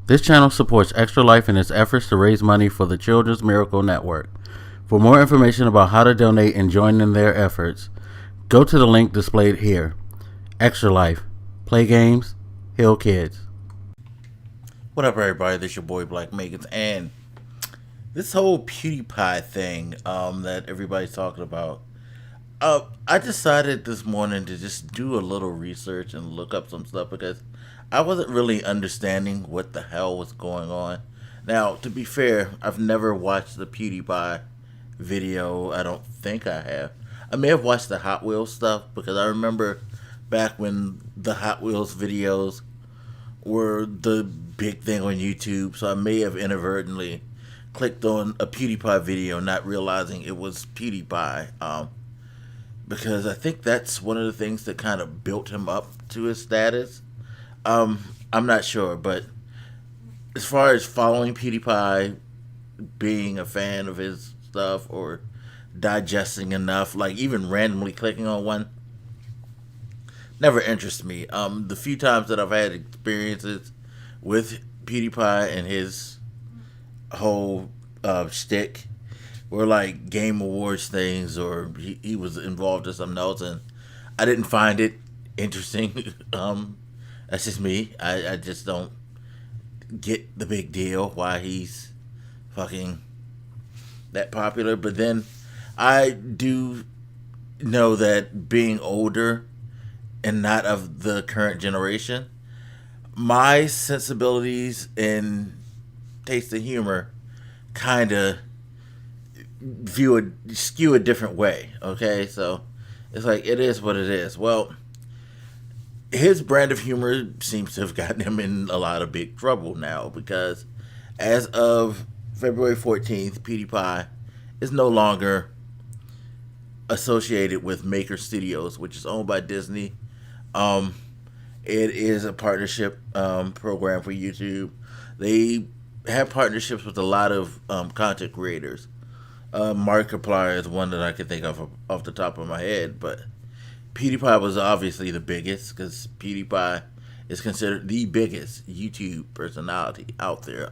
This channel supports Extra Life in its efforts to raise money for the Children's Miracle Network. For more information about how to donate and join in their efforts, go to the link displayed here. Extra Life. Play games, heal kids. What up, everybody? This your boy Black Megans, and this whole Pewdiepie thing that everybody's talking about. I decided this morning to just do a little research and look up some stuff because I wasn't really understanding what the hell was going on. Now, to be fair, I've never watched the Pewdiepie video. I don't think I have. I may have watched the Hot Wheels stuff because I remember back when the Hot Wheels videos were the big thing on YouTube, so I may have inadvertently clicked on a PewDiePie video not realizing it was PewDiePie, because I think that's one of the things that kind of built him up to his status. I'm not sure, but as far as following PewDiePie, being a fan of his stuff, or digesting enough, like even randomly clicking on one, never interests me. The few times that I've had experiences with PewDiePie and his whole shtick were like Game Awards things, or he was involved in something else, and I didn't find it interesting. That's just me. I just don't get the big deal why he's fucking that popular. But then I do know that being older and not of the current generation, my sensibilities and taste of humor kind of skew a different way. Okay, so it's like, it is what it is. Well, his brand of humor seems to have gotten him in a lot of big trouble now, because as of February 14th, PewDiePie is no longer associated with Maker Studios, which is owned by Disney. It is a partnership program for YouTube. They have partnerships with a lot of content creators. Markiplier is one that I can think of off the top of my head, but PewDiePie was obviously the biggest because PewDiePie is considered the biggest YouTube personality out there.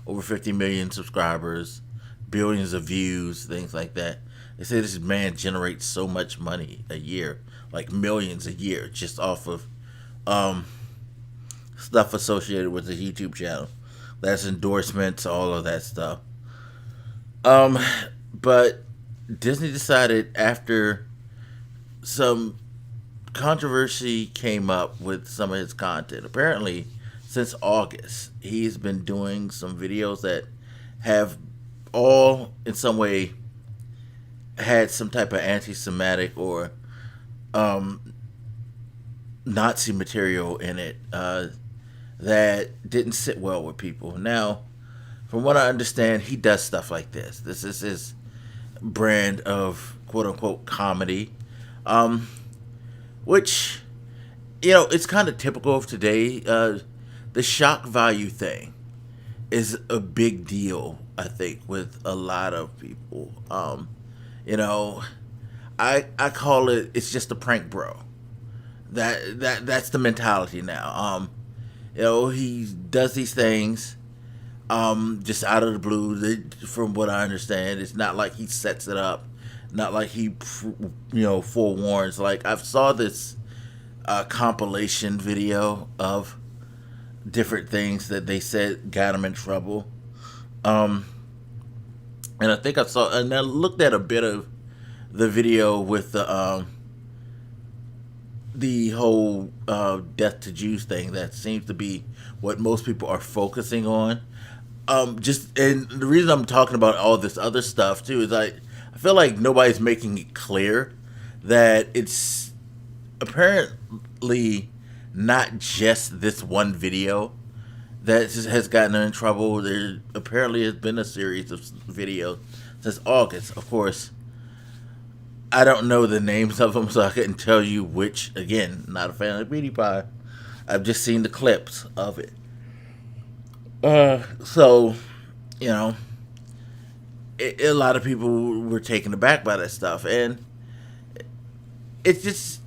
Over 50 million subscribers, billions of views, things like that. They say this man generates so much money a year, like millions a year, just off of stuff associated with the YouTube channel. That's endorsements, all of that stuff. But Disney decided, after some controversy came up with some of his content, apparently since August, he's been doing some videos that have all in some way had some type of anti-Semitic or Nazi material in it that didn't sit well with people. Now, from what I understand, he does stuff like this. This is his brand of quote-unquote comedy, which, you know, it's kind of typical of today. The shock value thing is a big deal, I think, with a lot of people. You know, I call it's just a prank, bro. That's the mentality now. You know, he does these things just out of the blue. From what I understand, it's not like he sets it up, not like he forewarns. Like, I've saw this compilation video of different things that they said got him in trouble. And I think I looked at a bit of the video with the whole death to Jews thing. That seems to be what most people are focusing on. And the reason I'm talking about all this other stuff too is I feel like nobody's making it clear that it's apparently not just this one video that has gotten her in trouble. There apparently has been a series of videos since August. Of course, I don't know the names of them, so I couldn't tell you which. Again, not a fan of PewDiePie. I've just seen the clips of it. So, you know, a lot of people were taken aback by that stuff, and it's just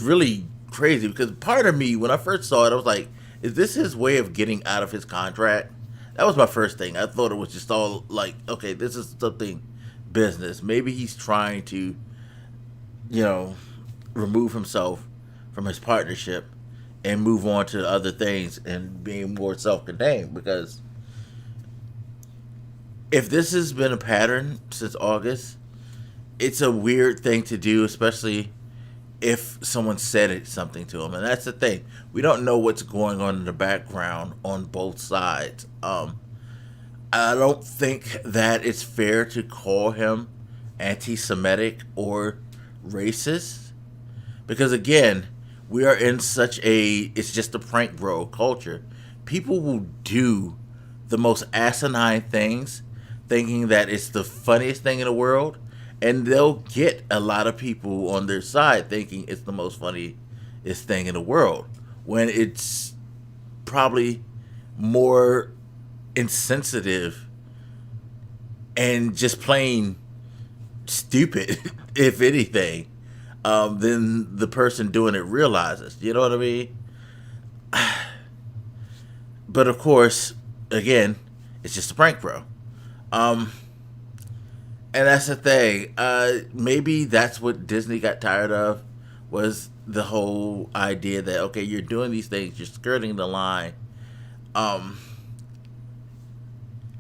really crazy, because part of me, when I first saw it, I was like, Is this his way of getting out of his contract? That was my first thing. I thought it was just all like, okay, this is something business. Maybe he's trying to, you know, remove himself from his partnership and move on to other things and being more self-contained. Because if this has been a pattern since August, it's a weird thing to do, especially if someone said something to him. And that's the thing. We don't know what's going on in the background on both sides. I don't think that it's fair to call him anti-Semitic or racist. Because again, we are in such a, it's just a prank bro culture. People will do the most asinine things thinking that it's the funniest thing in the world, and they'll get a lot of people on their side thinking it's the most funniest thing in the world, when it's probably more insensitive and just plain stupid, if anything, than the person doing it realizes. You know what I mean? But of course, again, it's just a prank, bro. And that's the thing. Maybe that's what Disney got tired of, was the whole idea that, okay, you're doing these things, you're skirting the line,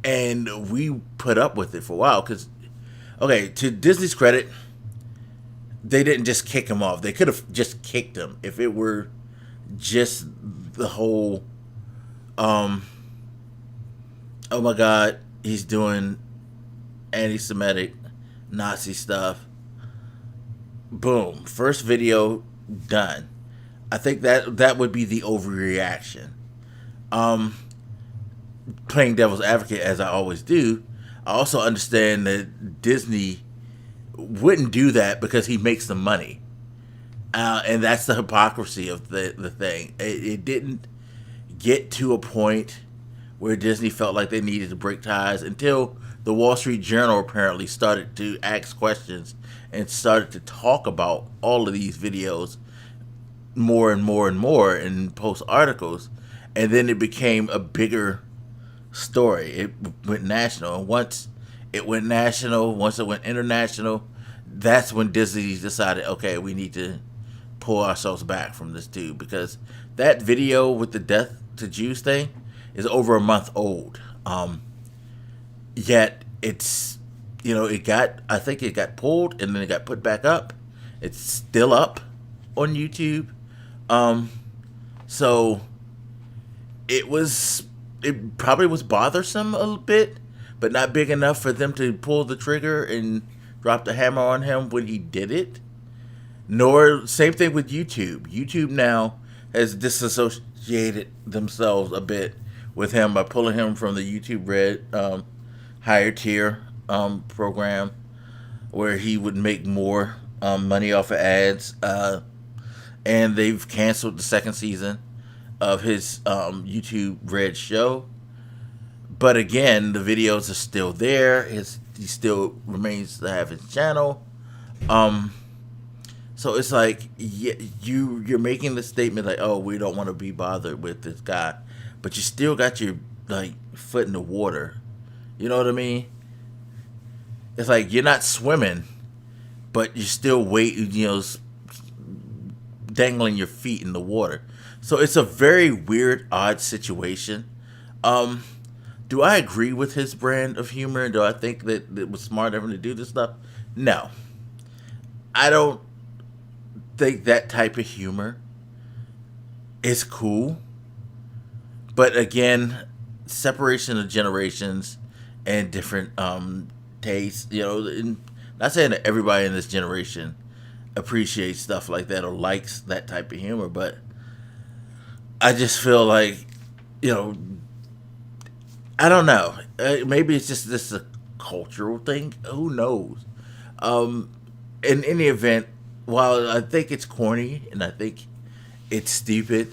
and we put up with it for a while. Because, okay, to Disney's credit, they didn't just kick him off. They could have just kicked him if it were just the whole, oh my God, he's doing anti-Semitic Nazi stuff. Boom. First video done. I think that would be the overreaction. Playing devil's advocate as I always do, I also understand that Disney wouldn't do that because he makes the money. And that's the hypocrisy of the thing. It didn't get to a point where Disney felt like they needed to break ties until the Wall Street Journal apparently started to ask questions and started to talk about all of these videos more and more and more and post articles. And then it became a bigger story. It went national. And once it went national, once it went international, that's when Disney decided, okay, we need to pull ourselves back from this dude. Because that video with the death to Jews thing is over a month old. Yet it's, I think it got pulled and then it got put back up. It's still up on YouTube. So it probably was bothersome a little bit, but not big enough for them to pull the trigger and drop the hammer on him when he did it. Nor, same thing with YouTube. YouTube now has disassociated themselves a bit with him by pulling him from the YouTube Red higher tier program, where he would make more money off of ads. And they've canceled the second season of his YouTube Red show. But again, the videos are still there. He still remains to have his channel. So it's like, you're making the statement like, oh, we don't want to be bothered with this guy, but you still got your foot in the water. You know what I mean? It's like you're not swimming, but you're still dangling your feet in the water. So it's a very weird, odd situation. Do I agree with his brand of humor? Do I think that it was smart of him to do this stuff? No. I don't think that type of humor is cool. But again, separation of generations and different tastes, and not saying that everybody in this generation appreciates stuff like that or likes that type of humor, but I just feel like, I don't know. Maybe it's just this a cultural thing. Who knows? In any event, while I think it's corny and I think it's stupid,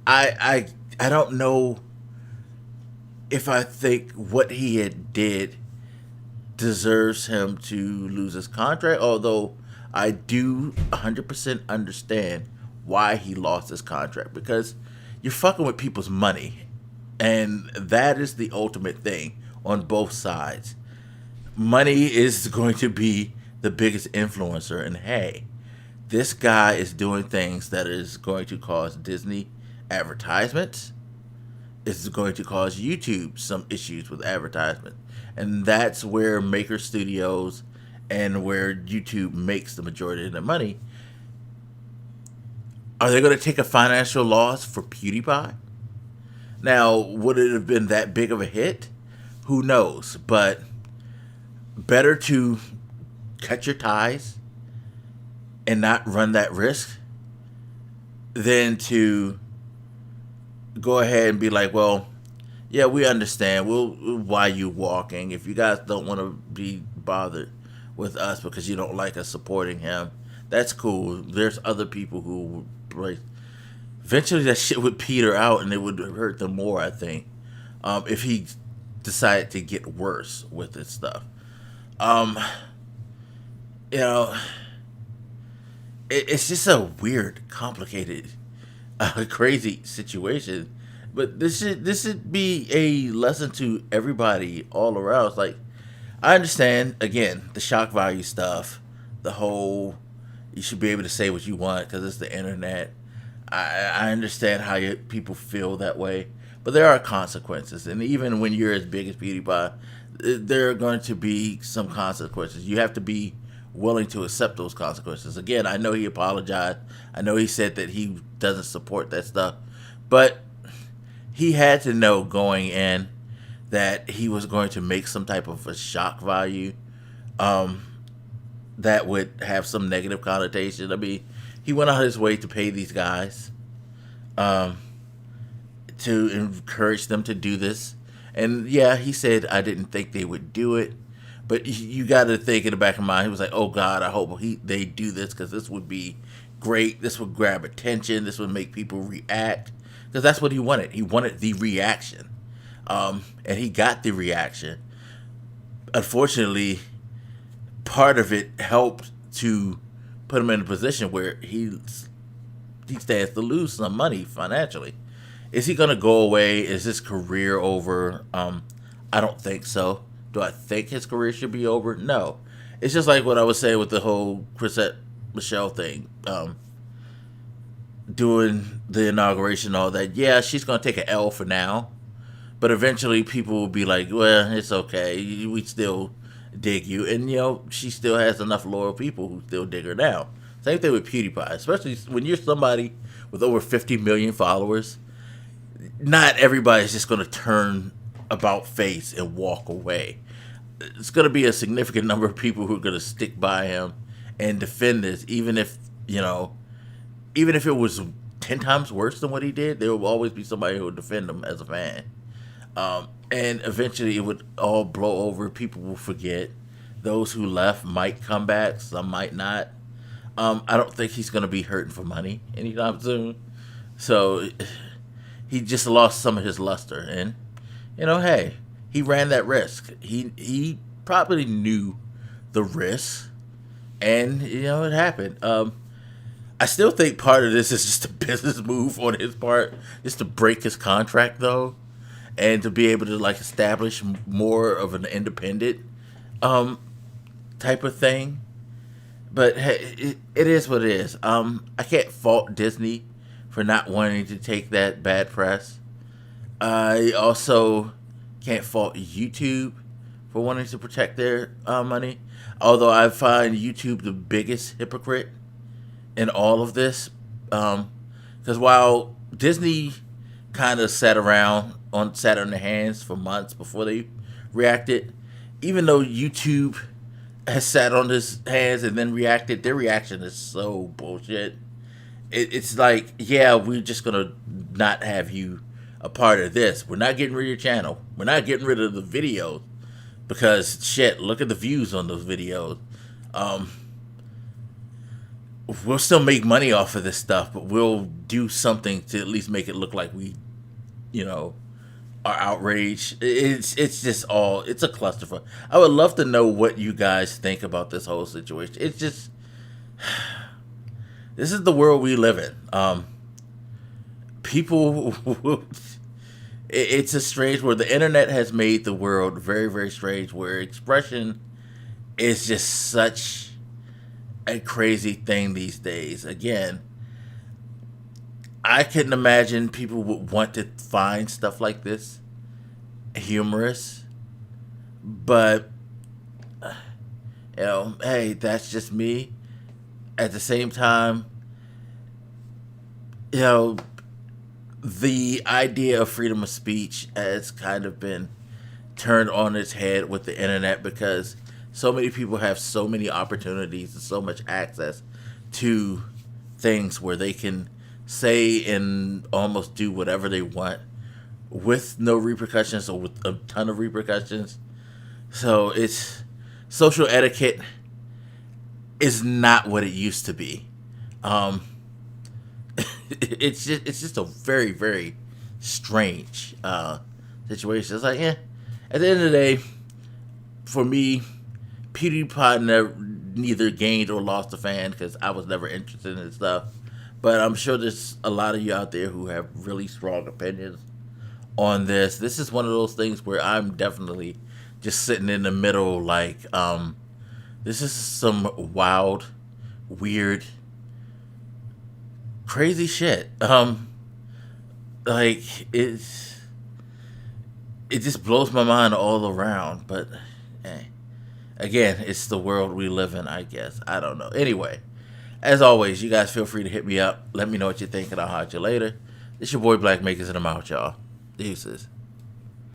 I don't know if I think what he had did deserves him to lose his contract. Although I do 100% understand why he lost his contract, because you're fucking with people's money, and that is the ultimate thing on both sides. Money is going to be the biggest influencer, and hey, this guy is doing things that is going to cause Disney advertisements. It's going to cause YouTube some issues with advertisement, and that's where Maker Studios and where YouTube makes the majority of their money. Are they going to take a financial loss for PewDiePie? Now, would it have been that big of a hit? Who knows? But better to cut your ties and not run that risk than to go ahead and be like, well, yeah, we understand. Why you walking? If you guys don't want to be bothered with us because you don't like us supporting him, that's cool. There's other people who would. Eventually, that shit would peter out, and it would hurt them more, I think, if he decided to get worse with this stuff. You know, it's just a weird, complicated, crazy situation. But this should be a lesson to everybody all around. It's like, I understand, again, the shock value stuff, the whole, you should be able to say what you want because it's the internet. I understand how people feel that way, but there are consequences. And even when you're as big as PewDiePie, there are going to be some consequences. You have to be willing to accept those consequences. Again, I know he apologized. I know he said that he doesn't support that stuff. But he had to know going in that he was going to make some type of a shock value that would have some negative connotation. I mean, he went out his way to pay these guys to encourage them to do this. And yeah, he said, I didn't think they would do it. But you got to think in the back of mind, he was like, oh God, I hope they do this because this would be great. This would grab attention. This would make people react. Because that's what he wanted. He wanted the reaction. And he got the reaction. Unfortunately, part of it helped to put him in a position where he stands to lose some money financially. Is he going to go away? Is his career over? I don't think so. Do I think his career should be over? No. It's just like what I was saying with the whole Chrisette Michele thing. Doing the inauguration and all that. Yeah, she's going to take an L for now. But eventually people will be like, well, it's okay. We still dig you. And, you know, she still has enough loyal people who still dig her now. Same thing with PewDiePie. Especially when you're somebody with over 50 million followers. Not everybody's just going to turn about face and walk away. It's going to be a significant number of people who are going to stick by him and defend this, even if it was 10 times worse than what he did. There will always be somebody who will defend him as a fan. And eventually it would all blow over. People will forget. Those who left might come back. Some might not. I don't think he's going to be hurting for money anytime soon. So he just lost some of his luster. And, you know, hey, he ran that risk. He probably knew the risk. And, you know, it happened. I still think part of this is just a business move on his part. Just to break his contract, though. And to be able to, like, establish more of an independent type of thing. But hey, it is what it is. I can't fault Disney for not wanting to take that bad press. I also can't fault YouTube for wanting to protect their money. Although I find YouTube the biggest hypocrite in all of this. Because while Disney kind of sat on their hands for months before they reacted, even though YouTube has sat on his hands and then reacted, their reaction is so bullshit. It's like, yeah, we're just going to not have you a part of this. We're not getting rid of your channel. We're not getting rid of the videos. Because, shit, look at the views on those videos. We'll still make money off of this stuff, but we'll do something to at least make it look like we, you know, are outraged. It's just all, it's a clusterfuck. I would love to know what you guys think about this whole situation. It's just, this is the world we live in. People, it's a strange world. The internet has made the world very, very strange, where expression is just such a crazy thing these days. Again, I couldn't imagine people would want to find stuff like this humorous, but hey, that's just me. At the same time, you know, the idea of freedom of speech has kind of been turned on its head with the internet, because so many people have so many opportunities and so much access to things where they can say and almost do whatever they want with no repercussions, or with a ton of repercussions. So it's social etiquette is not what it used to be. Um, it's just a very, very strange situation. It's like, at the end of the day, for me, PewDiePie neither gained or lost a fan, because I was never interested in his stuff. But I'm sure there's a lot of you out there who have really strong opinions on this. This is one of those things where I'm definitely just sitting in the middle, like, this is some wild, weird, crazy shit. Like, it just blows my mind all around. But again, it's the world we live in, I guess. I don't know. Anyway, as always, you guys feel free to hit me up. Let me know what you think, and I'll holler at you later. It's your boy Black Makers, and I'm out, y'all. Deuces.